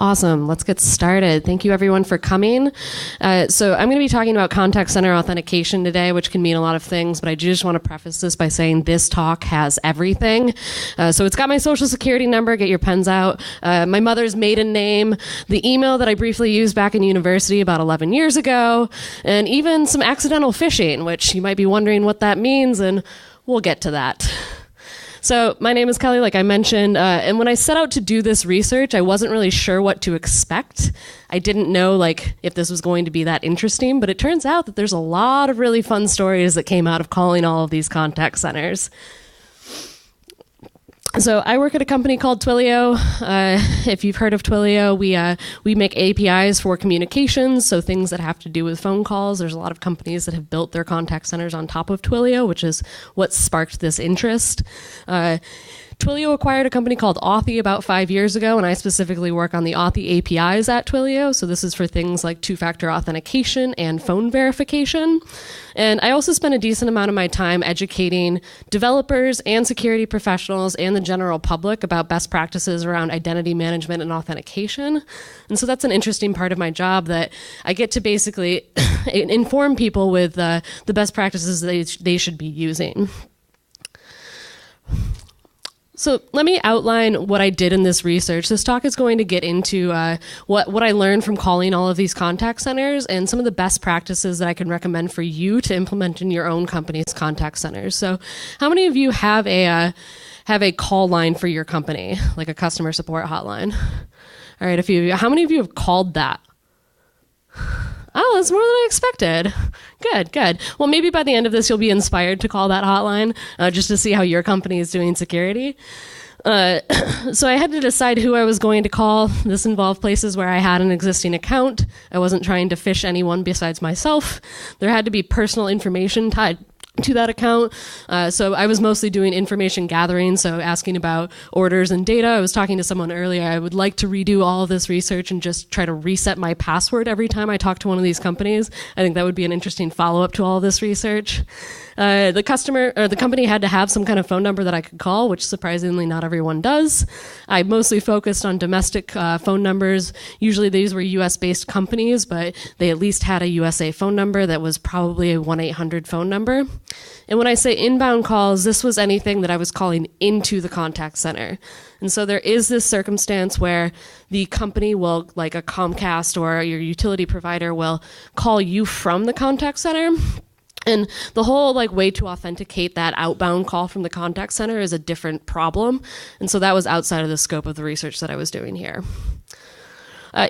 Awesome. Let's get started. Thank you everyone for coming. So I'm going to be talking about contact center authentication today, which can mean a lot of things, but I just want to preface this by saying this talk has everything. So it's got my social security number, get your pens out, my mother's maiden name, the email that I briefly used back in university about 11 years ago, and even some accidental phishing, which you might be wondering what that means, and we'll get to that. So my name is Kelley, like I mentioned, and when I set out to do this research, I wasn't really sure what to expect. I didn't know if this was going to be that interesting, but it turns out that there's a lot of really fun stories that came out of calling all of these contact centers. So I work at a company called Twilio. If you've heard of Twilio, we make APIs for communications, so things that have to do with phone calls. There's a lot of companies that have built their contact centers on top of Twilio, which is what sparked this interest. Twilio acquired a company called Authy about 5 years ago, and I specifically work on the Authy APIs at Twilio. So this is for things like two-factor authentication and phone verification. And I also spend a decent amount of my time educating developers and security professionals and the general public about best practices around identity management and authentication. And so that's an interesting part of my job, that I get to basically inform people with the best practices they should be using. So let me outline what I did in this research. This talk is going to get into what I learned from calling all of these contact centers and some of the best practices that I can recommend for you to implement in your own company's contact centers. So how many of you have a call line for your company, like a customer support hotline? All right, a few of you. How many of you have called that? Oh, that's more than I expected. Good. Well, maybe by the end of this, you'll be inspired to call that hotline just to see how your company is doing security. So I had to decide who I was going to call. This involved places where I had an existing account. I wasn't trying to phish anyone besides myself. There had to be personal information tied to that account. So I was mostly doing information gathering, so asking about orders and data. I was talking to someone earlier. I would like to redo all of this research and just try to reset my password every time I talk to one of these companies. I think that would be an interesting follow-up to all of this research. The company had to have some kind of phone number that I could call, which surprisingly not everyone does. I mostly focused on domestic phone numbers. Usually these were US-based companies, but they at least had a USA phone number that was probably a 1-800 phone number. And when I say inbound calls, this was anything that I was calling into the contact center. And so there is this circumstance where the company will, like a Comcast or your utility provider, will call you from the contact center. And the whole way to authenticate that outbound call from the contact center is a different problem. And so that was outside of the scope of the research that I was doing here.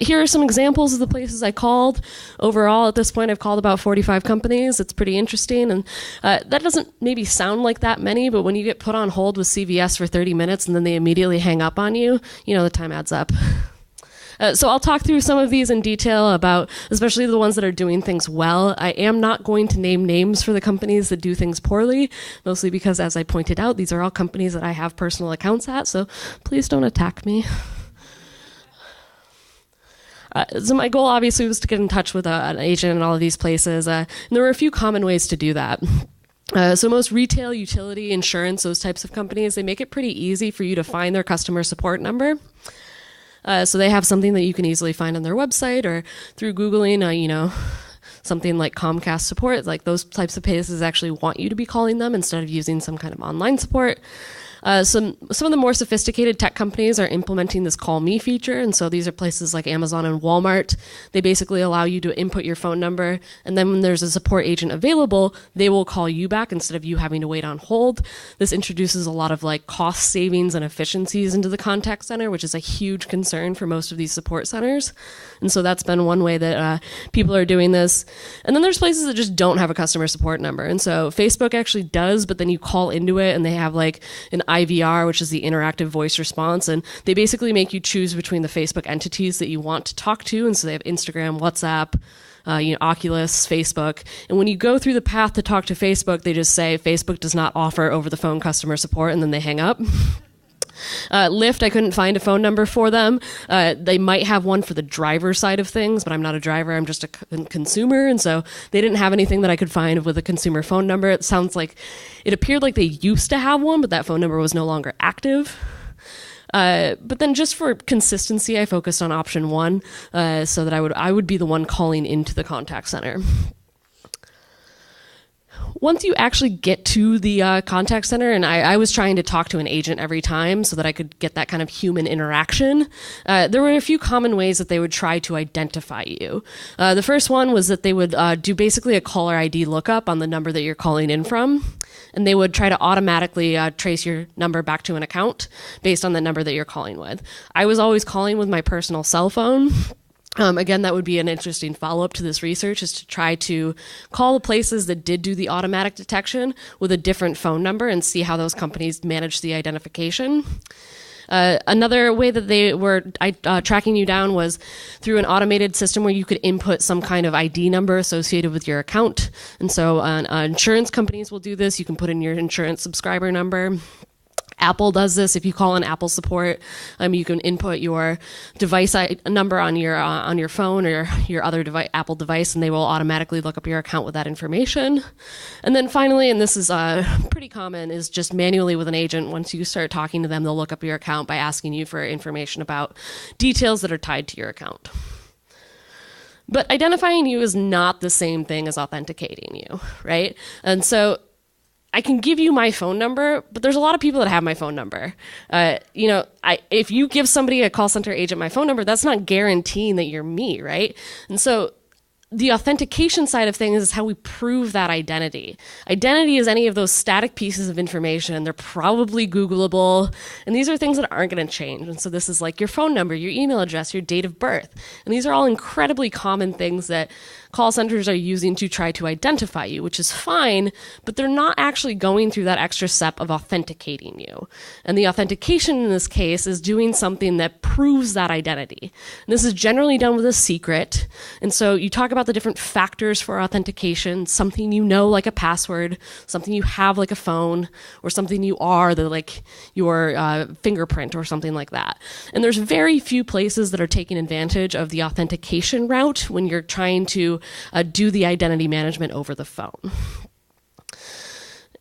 Here are some examples of the places I called. Overall, at this point, I've called about 45 companies. It's pretty interesting. And that doesn't maybe sound like that many, but when you get put on hold with CVS for 30 minutes and then they immediately hang up on you, the time adds up. So I'll talk through some of these in detail about, especially the ones that are doing things well. I am not going to name names for the companies that do things poorly, mostly because, as I pointed out, these are all companies that I have personal accounts at, so please don't attack me. So my goal obviously was to get in touch with an agent in all of these places, and there were a few common ways to do that. So most retail, utility, insurance, those types of companies, they make it pretty easy for you to find their customer support number. So they have something that you can easily find on their website or through Googling, something like Comcast support. Like those types of places actually want you to be calling them instead of using some kind of online support. Some of the more sophisticated tech companies are implementing this Call Me feature, and so these are places like Amazon and Walmart. They basically allow you to input your phone number, and then when there's a support agent available, they will call you back instead of you having to wait on hold. This introduces a lot of cost savings and efficiencies into the contact center, which is a huge concern for most of these support centers. And so that's been one way that people are doing this. And then there's places that just don't have a customer support number. And so Facebook actually does, but then you call into it and they have an IVR, which is the interactive voice response. And they basically make you choose between the Facebook entities that you want to talk to. And so they have Instagram, WhatsApp, Oculus, Facebook. And when you go through the path to talk to Facebook, they just say Facebook does not offer over-the-phone customer support, and then they hang up. Lyft, I couldn't find a phone number for them. They might have one for the driver side of things, but I'm not a driver, I'm just a consumer, and so they didn't have anything that I could find with a consumer phone number. It appeared like they used to have one, but that phone number was no longer active. But then just for consistency, I focused on option 1 so that I would be the one calling into the contact center. Once you actually get to the contact center, and I was trying to talk to an agent every time so that I could get that kind of human interaction, there were a few common ways that they would try to identify you. The first one was that they would do basically a caller ID lookup on the number that you're calling in from, and they would try to automatically trace your number back to an account based on the number that you're calling with. I was always calling with my personal cell phone. Again, that would be an interesting follow-up to this research, is to try to call the places that did do the automatic detection with a different phone number and see how those companies managed the identification. Another way that they were tracking you down was through an automated system where you could input some kind of ID number associated with your account. And so insurance companies will do this. You can put in your insurance subscriber number. Apple does this. If you call in Apple support, you can input your device number on your phone or your other Apple device, and they will automatically look up your account with that information. And then finally, and this is pretty common, is just manually with an agent. Once you start talking to them, they'll look up your account by asking you for information about details that are tied to your account. But identifying you is not the same thing as authenticating you, right? And so I can give you my phone number, but there's a lot of people that have my phone number. If you give somebody, a call center agent, my phone number, that's not guaranteeing that you're me, right? And so the authentication side of things is how we prove that identity. Identity is any of those static pieces of information. They're probably Googleable, and these are things that aren't going to change. And so this is like your phone number, your email address, your date of birth. And these are all incredibly common things that call centers are using to try to identify you, which is fine, but they're not actually going through that extra step of authenticating you. And the authentication in this case is doing something that proves that identity. And this is generally done with a secret. And so you talk about the different factors for authentication, something you know like a password, something you have like a phone, or something you are, like your fingerprint or something like that. And there's very few places that are taking advantage of the authentication route when you're trying to do the identity management over the phone.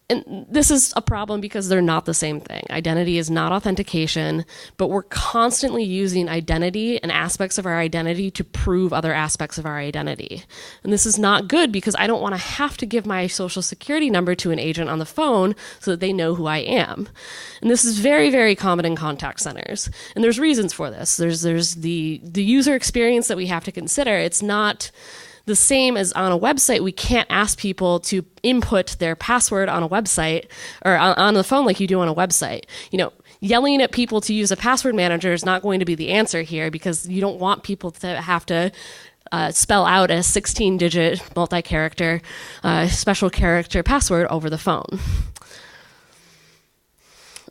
And this is a problem because they're not the same thing. Identity is not authentication, but we're constantly using identity and aspects of our identity to prove other aspects of our identity. And this is not good because I don't want to have to give my social security number to an agent on the phone so that they know who I am. And this is very, very common in contact centers. And there's reasons for this. There's the user experience that we have to consider. It's not the same as on a website. We can't ask people to input their password on a website or on the phone like you do on a website. Yelling at people to use a password manager is not going to be the answer here, because you don't want people to have to spell out a 16-digit multi-character special character password over the phone.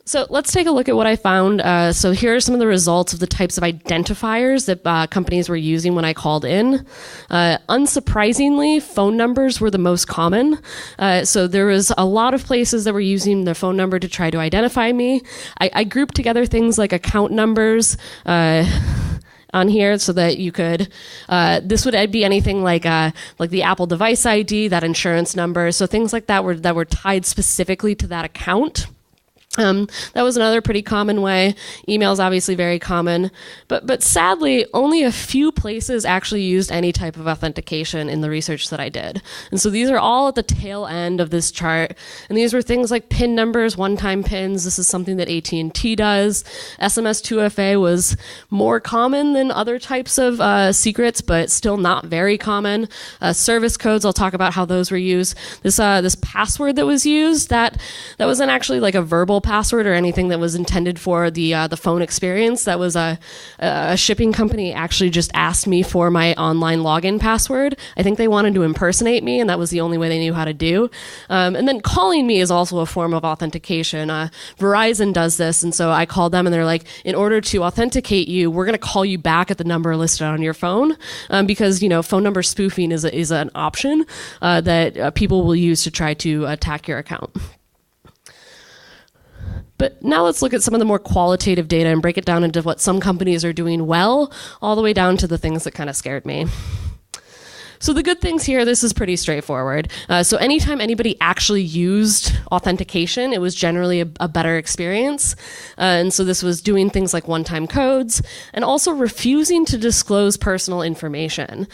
So let's take a look at what I found. So here are some of the results of the types of identifiers that companies were using when I called in. Unsurprisingly, phone numbers were the most common. So there was a lot of places that were using their phone number to try to identify me. I grouped together things like account numbers on here so that you could, this would be anything like the Apple device ID, that insurance number. So things like that were tied specifically to that account. That was another pretty common way. Email is obviously very common, but sadly, only a few places actually used any type of authentication in the research that I did. And so these are all at the tail end of this chart. And these were things like PIN numbers, one-time PINs. This is something that AT&T does. SMS 2FA was more common than other types of secrets, but still not very common. Service codes, I'll talk about how those were used. This password that was used, that wasn't actually like a verbal password or anything that was intended for the phone experience. That was a shipping company actually just asked me for my online login password. I think they wanted to impersonate me, and that was the only way they knew how to do. And then calling me is also a form of authentication. Verizon does this, and so I called them, and they're like, in order to authenticate you, we're going to call you back at the number listed on your phone, because phone number spoofing is an option that people will use to try to attack your account. But now let's look at some of the more qualitative data and break it down into what some companies are doing well, all the way down to the things that kind of scared me. So the good things here, this is pretty straightforward. So anytime anybody actually used authentication, it was generally a better experience. And so this was doing things like one-time codes and also refusing to disclose personal information.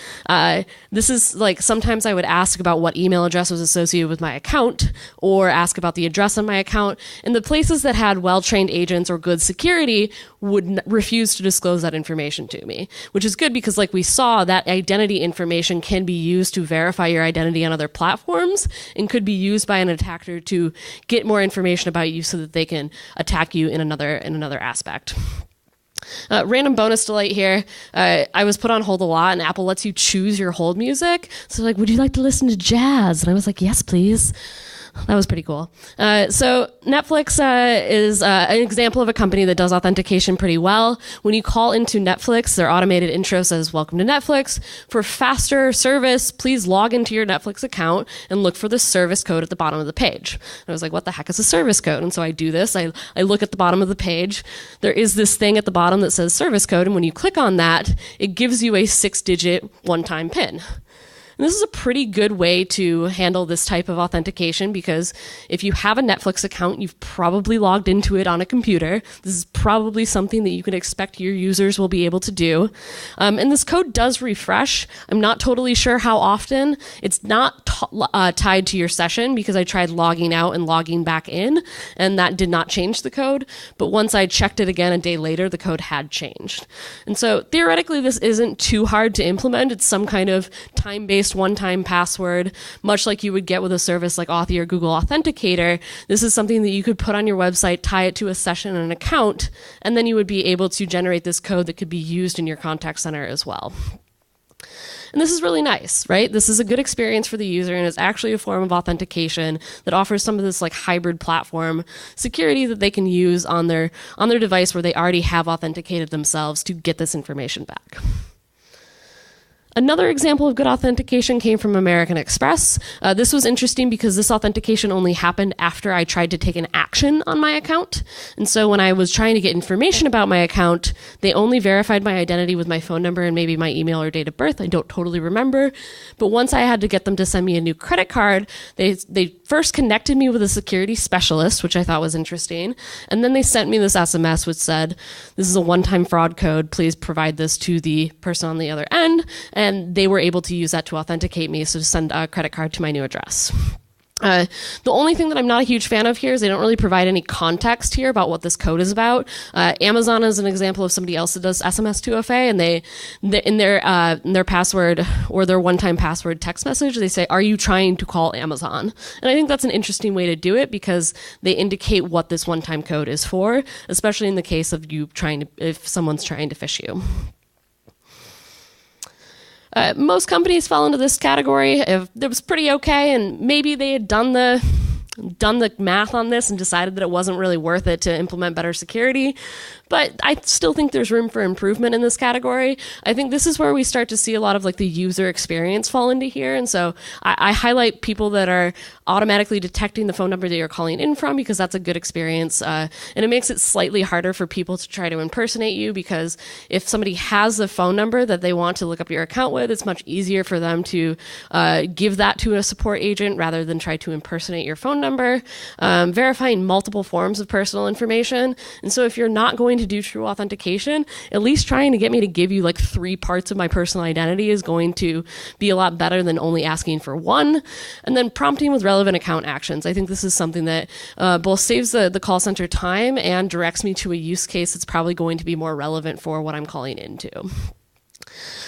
This is like sometimes I would ask about what email address was associated with my account or ask about the address on my account. And the places that had well-trained agents or good security would refuse to disclose that information to me, which is good because like we saw, that identity information can be used to verify your identity on other platforms and could be used by an attacker to get more information about you so that they can attack you in another aspect. Random bonus delight here. I was put on hold a lot, and Apple lets you choose your hold music. So like, would you like to listen to jazz? And I was like, yes, please. That was pretty cool. So Netflix is an example of a company that does authentication pretty well. When you call into Netflix, their automated intro says, "Welcome to Netflix. For faster service, please log into your Netflix account and look for the service code at the bottom of the page." And I was like, what the heck is a service code? And so I do this. I look at the bottom of the page. There is this thing at the bottom that says service code. And when you click on that, it gives you a 6-digit one-time PIN. And this is a pretty good way to handle this type of authentication because if you have a Netflix account, you've probably logged into it on a computer. This is probably something that you can expect your users will be able to do. And this code does refresh. I'm not totally sure how often. It's not tied to your session because I tried logging out and logging back in, and that did not change the code. But once I checked it again a day later, the code had changed. And so theoretically, this isn't too hard to implement. It's some kind of time-based one-time password, much like you would get with a service like Authy or Google Authenticator. This is something that you could put on your website, tie it to a session and an account, and then you would be able to generate this code that could be used in your contact center as well. And this is really nice, right? This is a good experience for the user, and it's actually a form of authentication that offers some of this like hybrid platform security that they can use on their device where they already have authenticated themselves to get this information back. Another example of good authentication came from American Express. This was interesting because this authentication only happened after I tried to take an action on my account. And so when I was trying to get information about my account, they only verified my identity with my phone number and maybe my email or date of birth. I don't totally remember. But once I had to get them to send me a new credit card, they first connected me with a security specialist, which I thought was interesting. And then they sent me this SMS which said, "This is a one-time fraud code. Please provide this to the person on the other end." And they were able to use that to authenticate me, so to send a credit card to my new address. The only thing that I'm not a huge fan of here is they don't really provide any context here about what this code is about. Amazon is an example of somebody else that does SMS 2FA, and they in their password or their one-time password text message, they say, "Are you trying to call Amazon?" And I think that's an interesting way to do it because they indicate what this one-time code is for, especially in the case of if someone's trying to phish you. Most companies fell into this category. If it was pretty okay, and maybe they had done the math on this and decided that it wasn't really worth it to implement better security. But I still think there's room for improvement in this category. I think this is where we start to see a lot of like the user experience fall into here. And so I highlight people that are automatically detecting the phone number that you're calling in from because that's a good experience. And it makes it slightly harder for people to try to impersonate you because if somebody has a phone number that they want to look up your account with, it's much easier for them to give that to a support agent rather than try to impersonate your phone number. Verifying multiple forms of personal information. And so if you're not going to do true authentication, at least trying to get me to give you like 3 parts of my personal identity is going to be a lot better than only asking for 1. And then prompting with relevant account actions. I think this is something that both saves the call center time and directs me to a use case that's probably going to be more relevant for what I'm calling into.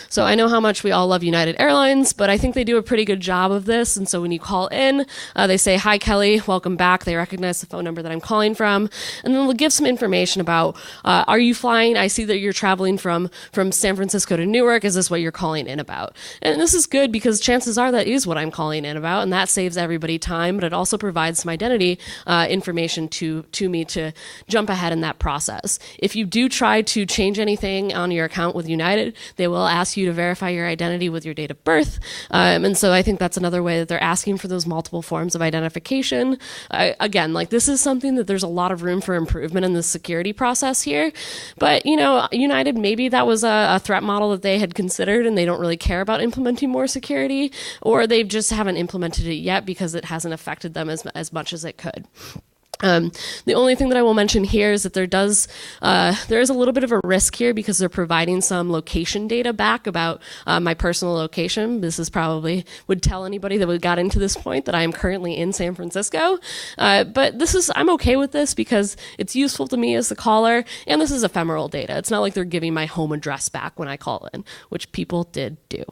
So I know how much we all love United Airlines, but I think they do a pretty good job of this. And so when you call in, they say, "Hi, Kelley, welcome back." They recognize the phone number that I'm calling from. And then they'll give some information about, are you flying? I see that you're traveling from San Francisco to Newark. Is this what you're calling in about? And this is good because chances are that is what I'm calling in about. And that saves everybody time, but it also provides some identity information to me to jump ahead in that process. If you do try to change anything on your account with United, they will ask you you to verify your identity with your date of birth. And so I think that's another way that they're asking for those multiple forms of identification. Again, like this is something that there's a lot of room for improvement in the security process here. But, you know, United, maybe that was a threat model that they had considered and they don't really care about implementing more security, or they just haven't implemented it yet because it hasn't affected them as much as it could. The only thing that I will mention here is that there is a little bit of a risk here because they're providing some location data back about my personal location. This is probably would tell anybody that we got into this point that I am currently in San Francisco. But I'm okay with this because it's useful to me as the caller, and this is ephemeral data. It's not like they're giving my home address back when I call in, which people did do.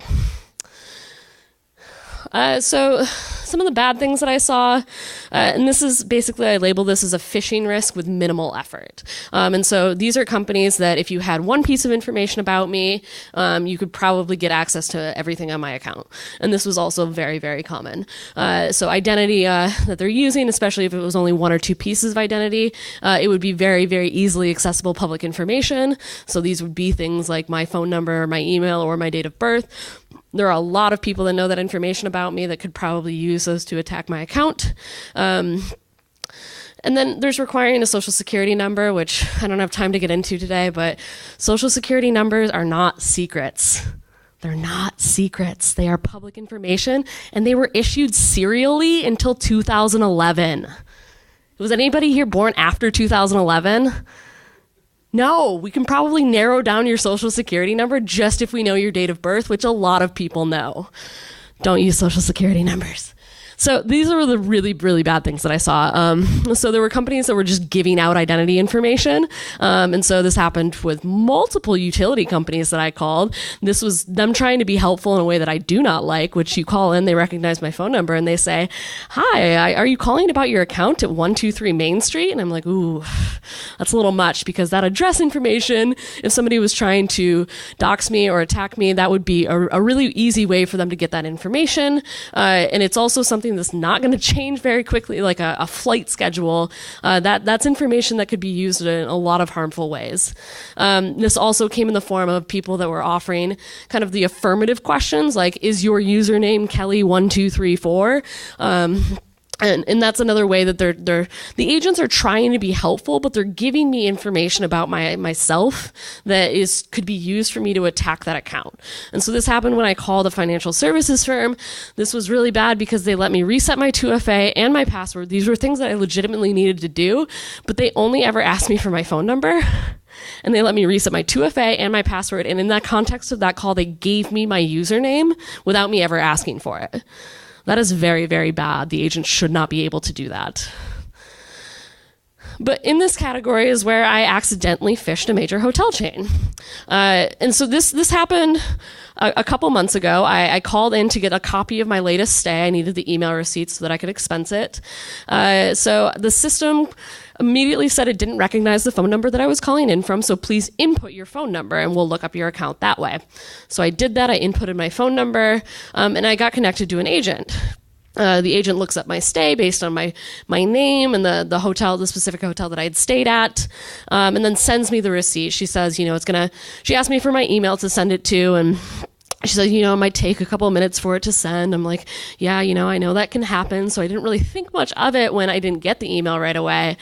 So some of the bad things that I saw, and this is basically, I label this as a phishing risk with minimal effort. And so these are companies that if you had one piece of information about me, you could probably get access to everything on my account. And this was also very, very common. So identity that they're using, especially if it was only one or two pieces of identity, it would be very, very easily accessible public information. So these would be things like my phone number, my email, or my date of birth. There are a lot of people that know that information about me that could probably use those to attack my account. And then there's requiring a social security number, which I don't have time to get into today, but social security numbers are not secrets. They're not secrets. They are public information, and they were issued serially until 2011. Was anybody here born after 2011? No, we can probably narrow down your social security number just if we know your date of birth, which a lot of people know. Don't use social security numbers. So these are the really, really bad things that I saw. So there were companies that were just giving out identity information. And so this happened with multiple utility companies that I called. This was them trying to be helpful in a way that I do not like, which you call in, they recognize my phone number and they say, "Hi, are you calling about your account at 123 Main Street?" And I'm like, ooh, that's a little much because that address information, if somebody was trying to dox me or attack me, that would be a really easy way for them to get that information. And it's also something that's not going to change very quickly, like a flight schedule. That's information that could be used in a lot of harmful ways. This also came in the form of people that were offering kind of the affirmative questions, like, is your username Kelley1234? And that's another way that the agents are trying to be helpful, but they're giving me information about myself that could be used for me to attack that account. And so this happened when I called a financial services firm. This was really bad because they let me reset my 2FA and my password. These were things that I legitimately needed to do, but they only ever asked me for my phone number. And they let me reset my 2FA and my password. And in that context of that call, they gave me my username without me ever asking for it. That is very, very bad. The agent should not be able to do that. But in this category is where I accidentally phished a major hotel chain. And so this happened a couple months ago. I called in to get a copy of my latest stay. I needed the email receipt so that I could expense it. So the system immediately said it didn't recognize the phone number that I was calling in from, so please input your phone number and we'll look up your account that way. So I did that. I inputted my phone number, and I got connected to an agent. The agent looks up my stay based on my name and the specific hotel that I had stayed at, and then sends me the receipt. She says, she asked me for my email to send it to, and she said, it might take a couple of minutes for it to send. I'm like, yeah, I know that can happen. So I didn't really think much of it when I didn't get the email right away.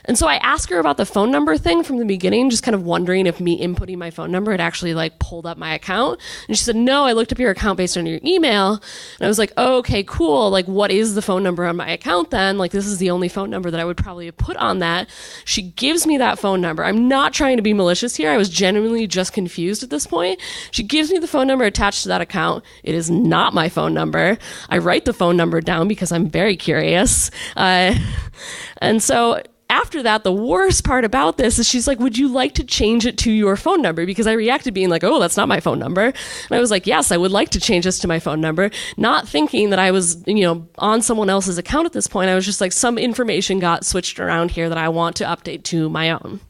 And so I asked her about the phone number thing from the beginning, just kind of wondering if me inputting my phone number had actually pulled up my account. And she said, no, I looked up your account based on your email. And I was like, oh, okay, cool. What is the phone number on my account then? This is the only phone number that I would probably have put on that. She gives me that phone number. I'm not trying to be malicious here. I was genuinely just confused at this point. She gives me the phone number attached to that account. It is not my phone number. I write the phone number down because I'm very curious. And so after that, the worst part about this is she's like, would you like to change it to your phone number? Because I reacted being like, oh, that's not my phone number. And I was like, yes, I would like to change this to my phone number, not thinking that I was, on someone else's account at this point. I was just like, some information got switched around here that I want to update to my own.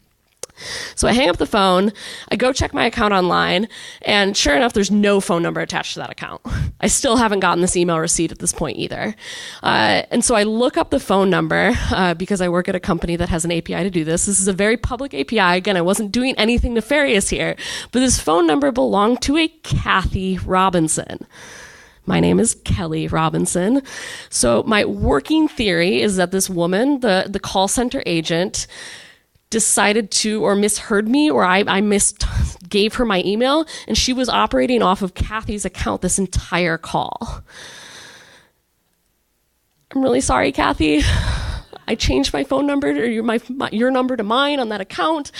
So I hang up the phone, I go check my account online, and sure enough, there's no phone number attached to that account. I still haven't gotten this email receipt at this point either. And so I look up the phone number because I work at a company that has an API to do this. This is a very public API. Again, I wasn't doing anything nefarious here, but this phone number belonged to a Kathy Robinson. My name is Kelley Robinson. So my working theory is that this woman, the call center agent, decided to, or misheard me, or I gave her my email, and she was operating off of Kathy's account this entire call. I'm really sorry, Kathy. I changed my phone number, or your number to mine on that account.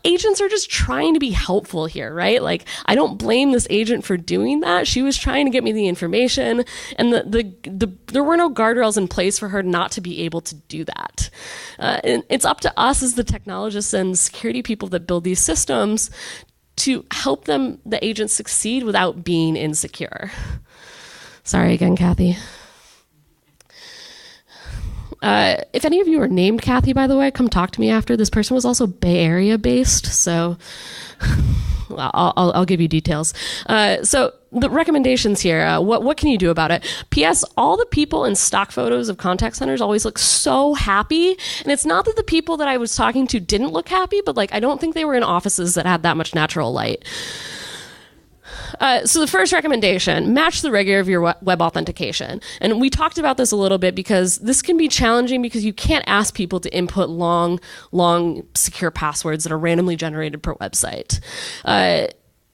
Agents are just trying to be helpful here, right? Like, I don't blame this agent for doing that. She was trying to get me the information, and there were no guardrails in place for her not to be able to do that. And it's up to us as the technologists and security people that build these systems to help the agents succeed without being insecure. Sorry again, Kathy. If any of you are named Kathy, by the way, come talk to me after. This person was also Bay Area based, so I'll give you details. So the recommendations here, what can you do about it? P.S. All the people in stock photos of contact centers always look so happy. And it's not that the people that I was talking to didn't look happy, but I don't think they were in offices that had that much natural light. So the first recommendation, match the rigor of your web authentication. And we talked about this a little bit because this can be challenging because you can't ask people to input long, secure passwords that are randomly generated per website.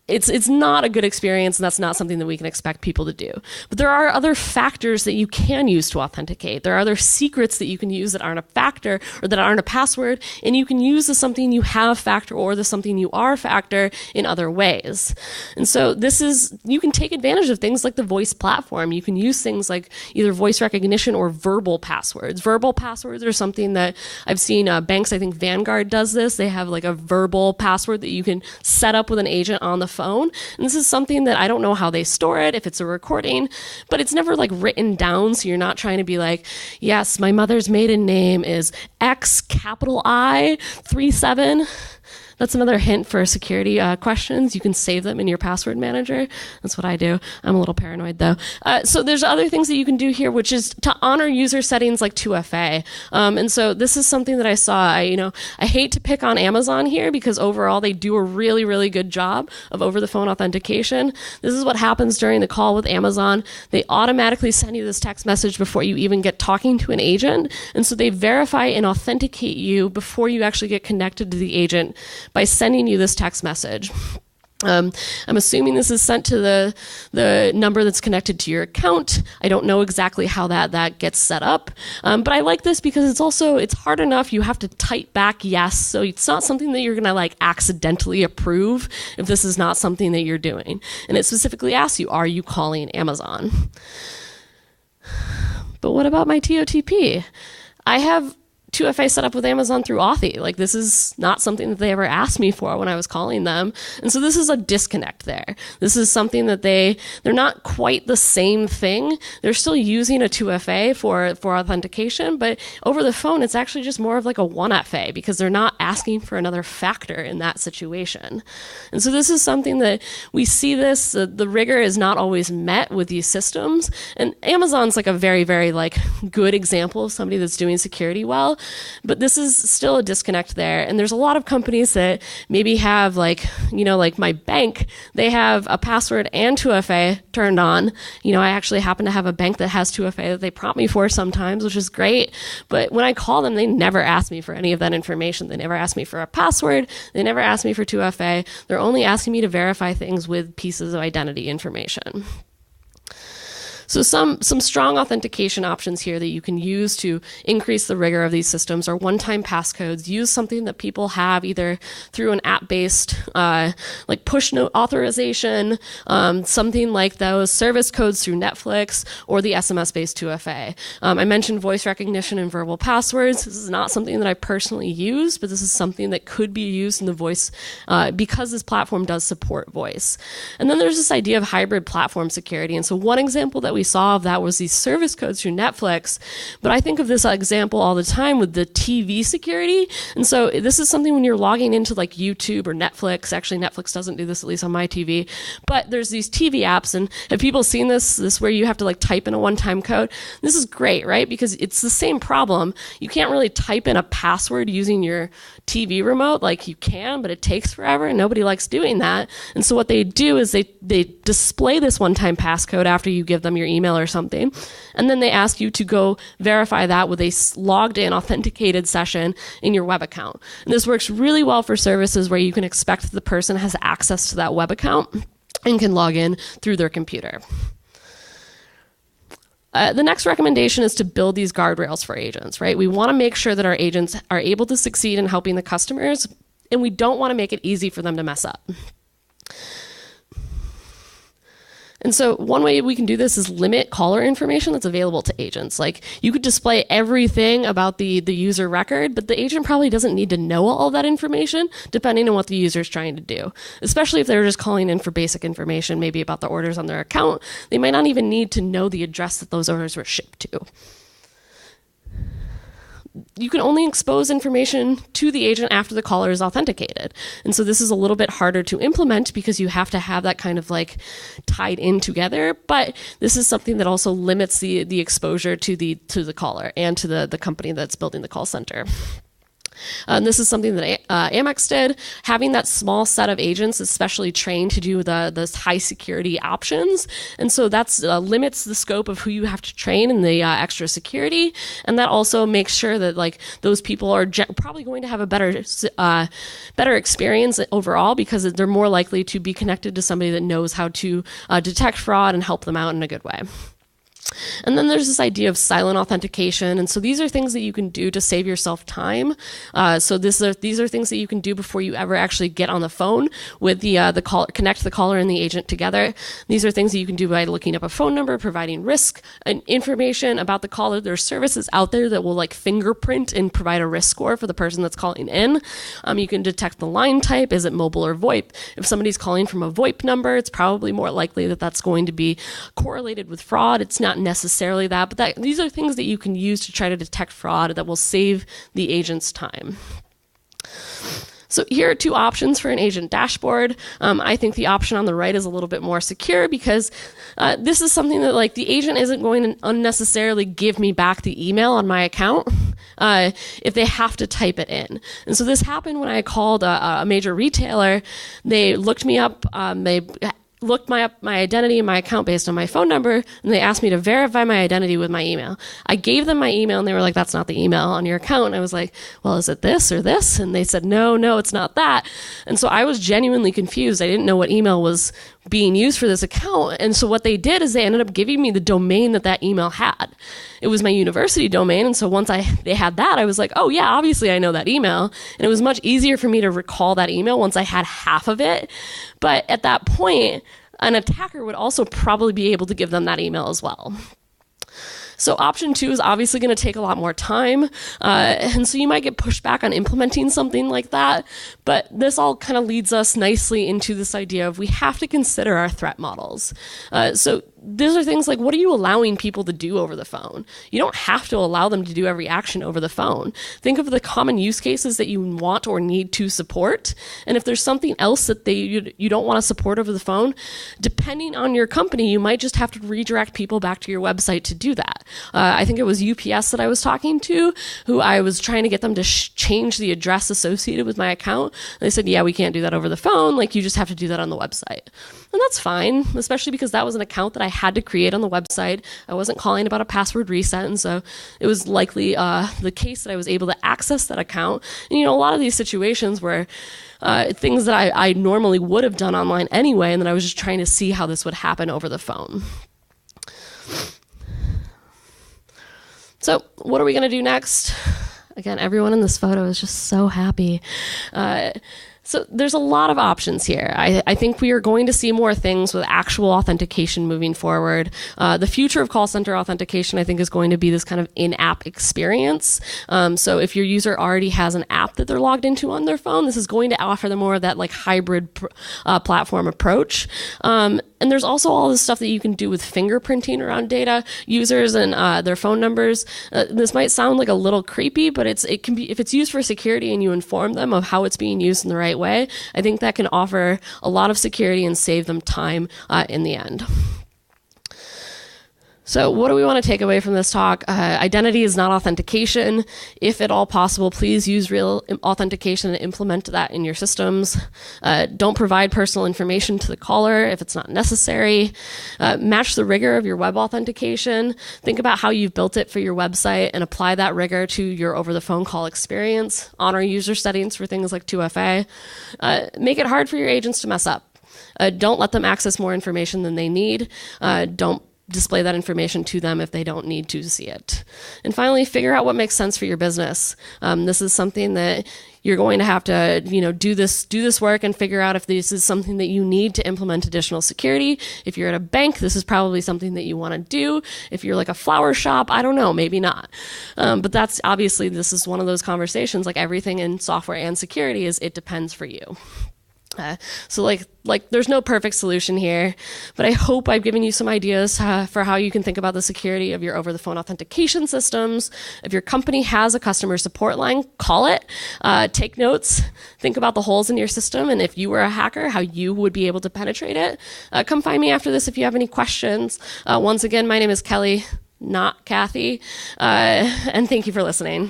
It's not a good experience, and that's not something that we can expect people to do. But there are other factors that you can use to authenticate. There are other secrets that you can use that aren't a factor or that aren't a password, and you can use the something you have factor or the something you are factor in other ways. And so you can take advantage of things like the voice platform. You can use things like either voice recognition or verbal passwords. Verbal passwords are something that I've seen banks, I think Vanguard does this. They have a verbal password that you can set up with an agent on the phone. And this is something that I don't know how they store it, if it's a recording, but it's never written down. So you're not trying to be yes, my mother's maiden name is X capital I 37. That's another hint for security questions. You can save them in your password manager. That's what I do. I'm a little paranoid though. So there's other things that you can do here, which is to honor user settings like 2FA. And so this is something that I saw. I hate to pick on Amazon here because overall they do a really, really good job of over-the-phone authentication. This is what happens during the call with Amazon. They automatically send you this text message before you even get talking to an agent. And so they verify and authenticate you before you actually get connected to the agent by sending you this text message. I'm assuming this is sent to the number that's connected to your account. I don't know exactly how that gets set up, but I like this because it's hard enough. You have to type back yes, so it's not something that you're gonna accidentally approve if this is not something that you're doing. And it specifically asks you, are you calling Amazon? But what about my TOTP? I have 2FA set up with Amazon through Authy. This is not something that they ever asked me for when I was calling them. And so this is a disconnect there. This is something that they're not quite the same thing. They're still using a 2FA for authentication, but over the phone, it's actually just more of a 1FA because they're not asking for another factor in that situation. And so this is something that we see the rigor is not always met with these systems. And Amazon's a very, very good example of somebody that's doing security well. But this is still a disconnect there. And there's a lot of companies that maybe have my bank, they have a password and 2FA turned on. I actually happen to have a bank that has 2FA that they prompt me for sometimes, which is great. But when I call them, they never ask me for any of that information. They never ask me for a password. They never ask me for 2FA. They're only asking me to verify things with pieces of identity information. So some strong authentication options here that you can use to increase the rigor of these systems are one-time passcodes. Use something that people have either through an app-based push note authorization, something like those service codes through Netflix, or the SMS-based 2FA. I mentioned voice recognition and verbal passwords. This is not something that I personally use, but this is something that could be used in the voice because this platform does support voice. And then there's this idea of hybrid platform security. And so one example that we saw of that was these service codes through Netflix. But I think of this example all the time with the TV security. And so this is something when you're logging into like YouTube or Netflix. Actually, Netflix doesn't do this, at least on my TV. But there's these TV apps, and have people seen this where you have to like type in a one-time code? This is great, right? Because it's the same problem. You can't really type in a password using your TV remote. Like you can, but it takes forever, and nobody likes doing that. And so what they do is they display this one-time passcode after you give them your email or something, and then they ask you to go verify that with a logged in authenticated session in your web account. And this works really well for services where you can expect that the person has access to that web account and can log in through their computer. The next recommendation is to build these guardrails for agents, right? We want to make sure that our agents are able to succeed in helping the customers, and we don't want to make it easy for them to mess up. And so one way we can do this is limit caller information that's available to agents. Like you could display everything about the user record, but the agent probably doesn't need to know all that information depending on what the user is trying to do. Especially if they're just calling in for basic information, maybe about the orders on their account. They might not even need to know the address that those orders were shipped to. You can only expose information to the agent after the caller is authenticated. And so this is a little bit harder to implement because you have to have that kind of like tied in together. But this is something that also limits the exposure to the caller and to the company that's building the call center. This is something that Amex did. Having that small set of agents especially trained to do the high security options. And so that limits the scope of who you have to train in the extra security. And that also makes sure that like those people are probably going to have a better experience overall because they're more likely to be connected to somebody that knows how to detect fraud and help them out in a good way. And then there's this idea of silent authentication. And so these are things that you can do to save yourself time. So these are things that you can do before you ever actually get on the phone with the caller, connect the caller and the agent together. These are things that you can do by looking up a phone number, providing risk and information about the caller. There's services out there that will like fingerprint and provide a risk score for the person that's calling in. You can detect the line type. Is it mobile or VoIP? If somebody's calling from a VoIP number, it's probably more likely that that's going to be correlated with fraud. It's not necessarily that, but these are things that you can use to try to detect fraud that will save the agent's time. So here are two options for an agent dashboard. I think the option on the right is a little bit more secure because this is something that like the agent isn't going to unnecessarily give me back the email on my account if they have to type it in. And so this happened when I called a major retailer. They looked me up. They looked my identity and my account based on my phone number, and they asked me to verify my identity with my email. I gave them my email, and they were like, that's not the email on your account. And I was like, well, is it this or this? And they said, no, it's not that. And so I was genuinely confused. I didn't know what email was being used for this account. And so what they did is they ended up giving me the domain that email had. It was my university domain. And so once they had that, I was like, oh yeah, obviously I know that email. And it was much easier for me to recall that email once I had half of it. But at that point, an attacker would also probably be able to give them that email as well. So option 2 is obviously going to take a lot more time. And so you might get pushed back on implementing something like that. But this all kind of leads us nicely into this idea of we have to consider our threat models. So these are things like, what are you allowing people to do over the phone? You don't have to allow them to do every action over the phone. Think of the common use cases that you want or need to support. And if there's something else that you don't want to support over the phone, depending on your company, you might just have to redirect people back to your website to do that. I think it was UPS that I was talking to, who I was trying to get them to change the address associated with my account. And they said, yeah, we can't do that over the phone. Like, you just have to do that on the website. And that's fine, especially because that was an account that I had to create on the website. I wasn't calling about a password reset, and so it was likely the case that I was able to access that account. And, a lot of these situations were things that I normally would have done online anyway, and then I was just trying to see how this would happen over the phone. So what are we going to do next? Again, everyone in this photo is just so happy. So there's a lot of options here. I think we are going to see more things with actual authentication moving forward. The future of call center authentication, I think, is going to be this kind of in-app experience. So if your user already has an app that they're logged into on their phone, this is going to offer them more of that like hybrid platform approach. And there's also all this stuff that you can do with fingerprinting around data, users and their phone numbers. This might sound like a little creepy, but it can be, if it's used for security and you inform them of how it's being used in the right way, I think that can offer a lot of security and save them time in the end. So what do we want to take away from this talk? Identity is not authentication. If at all possible, please use real authentication and implement that in your systems. Don't provide personal information to the caller if it's not necessary. Match the rigor of your web authentication. Think about how you've built it for your website and apply that rigor to your over-the-phone call experience. Honor user settings for things like 2FA. Make it hard for your agents to mess up. Don't let them access more information than they need. Don't display that information to them if they don't need to see it. And finally, figure out what makes sense for your business. This is something that you're going to have to, do this work and figure out if this is something that you need to implement additional security. If you're at a bank, this is probably something that you want to do. If you're like a flower shop, I don't know, maybe not. But that's obviously, this is one of those conversations, like everything in software and security is it depends for you. So like there's no perfect solution here, but I hope I've given you some ideas for how you can think about the security of your over-the-phone authentication systems. If your company has a customer support line, call it, take notes, think about the holes in your system, and if you were a hacker, how you would be able to penetrate it. Come find me after this if you have any questions. Once again, my name is Kelley, not Kathy, and thank you for listening.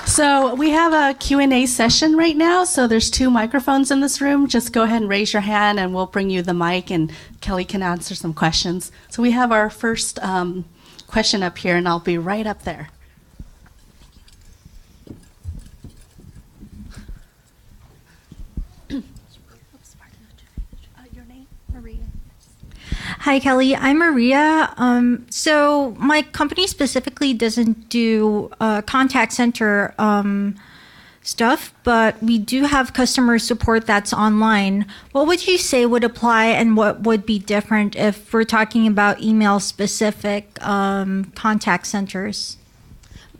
So we have a Q&A session right now. So there's 2 microphones in this room. Just go ahead and raise your hand and we'll bring you the mic and Kelley can answer some questions. So we have our first question up here and I'll be right up there. Your name? Maria. Hi, Kelley. I'm Maria. So my company specifically doesn't do contact center stuff, but we do have customer support that's online. What would you say would apply and what would be different if we're talking about email-specific contact centers?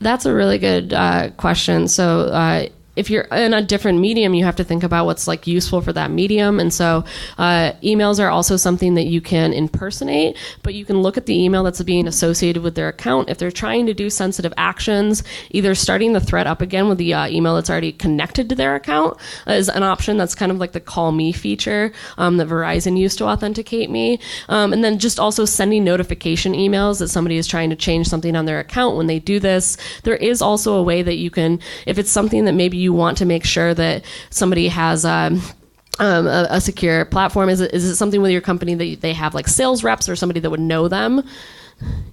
That's a really good question. So if you're in a different medium, you have to think about what's like useful for that medium. And so emails are also something that you can impersonate, but you can look at the email that's being associated with their account. If they're trying to do sensitive actions, either starting the thread up again with the email that's already connected to their account is an option. That's kind of like the call me feature that Verizon used to authenticate me. And then just also sending notification emails that somebody is trying to change something on their account. When they do this, there is also a way that you can, if it's something that maybe you want to make sure that somebody has a secure platform. Is it something with your company that they have like sales reps or somebody that would know them?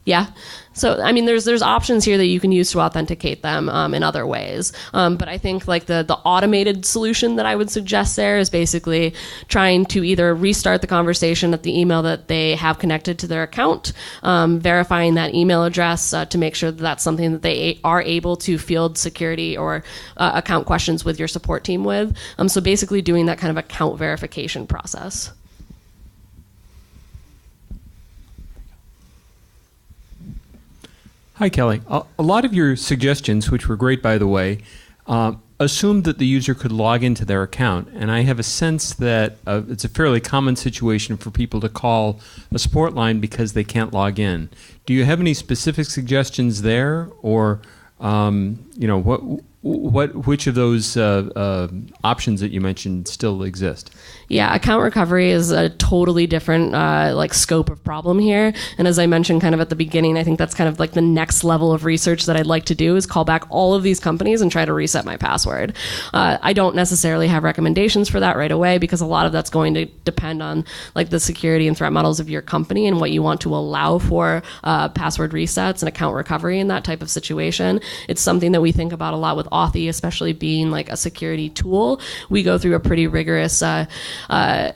Yeah. So, I mean, there's options here that you can use to authenticate them in other ways. But I think like the automated solution that I would suggest there is basically trying to either restart the conversation at the email that they have connected to their account, verifying that email address to make sure that that's something that they are able to field security or account questions with your support team with. So basically doing that kind of account verification process. Hi, Kelley. A lot of your suggestions, which were great, by the way, assumed that the user could log into their account. And I have a sense that it's a fairly common situation for people to call a support line because they can't log in. Do you have any specific suggestions there? Or, which of those options that you mentioned still exist? Yeah, account recovery is a totally different scope of problem here. And as I mentioned kind of at the beginning, I think that's kind of like the next level of research that I'd like to do is call back all of these companies and try to reset my password. I don't necessarily have recommendations for that right away because a lot of that's going to depend on like the security and threat models of your company and what you want to allow for password resets and account recovery in that type of situation. It's something that we think about a lot with Authy, especially being like a security tool, we go through a pretty rigorous,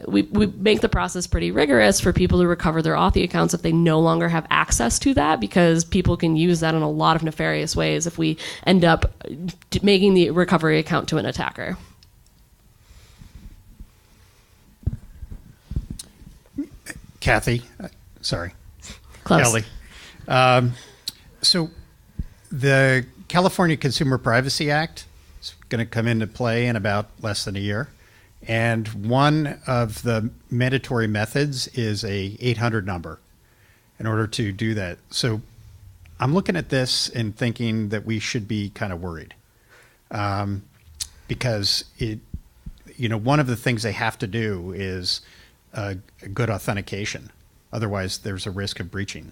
we make the process pretty rigorous for people to recover their Authy accounts if they no longer have access to that, because people can use that in a lot of nefarious ways if we end up making the recovery account to an attacker. Kelly. Close. Kelley. So the California Consumer Privacy Act is going to come into play in about less than a year. And one of the mandatory methods is a 800 number in order to do that. So I'm looking at this and thinking that we should be kind of worried, because one of the things they have to do is a good authentication. Otherwise, there's a risk of breaching.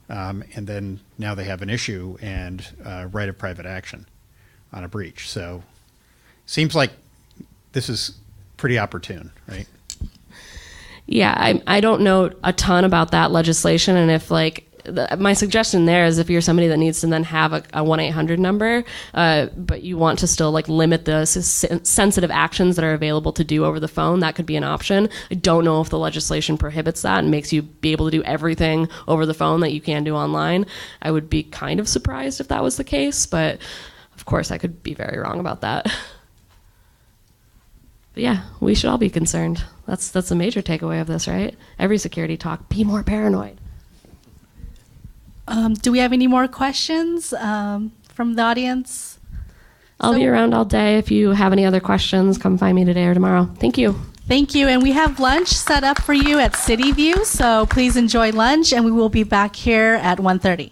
And then now they have an issue and right of private action on a breach. So seems like this is pretty opportune, right? Yeah, I don't know a ton about that legislation, and if my suggestion there is if you're somebody that needs to then have a 1-800 number, but you want to still limit the sensitive actions that are available to do over the phone, that could be an option. I don't know if the legislation prohibits that and makes you be able to do everything over the phone that you can do online. I would be kind of surprised if that was the case, but of course I could be very wrong about that. But yeah, we should all be concerned. That's a major takeaway of this, right? Every security talk, be more paranoid. Do we have any more questions from the audience? I'll be around all day. If you have any other questions, come find me today or tomorrow. Thank you. Thank you. And we have lunch set up for you at City View, so please enjoy lunch, and we will be back here at 1:30.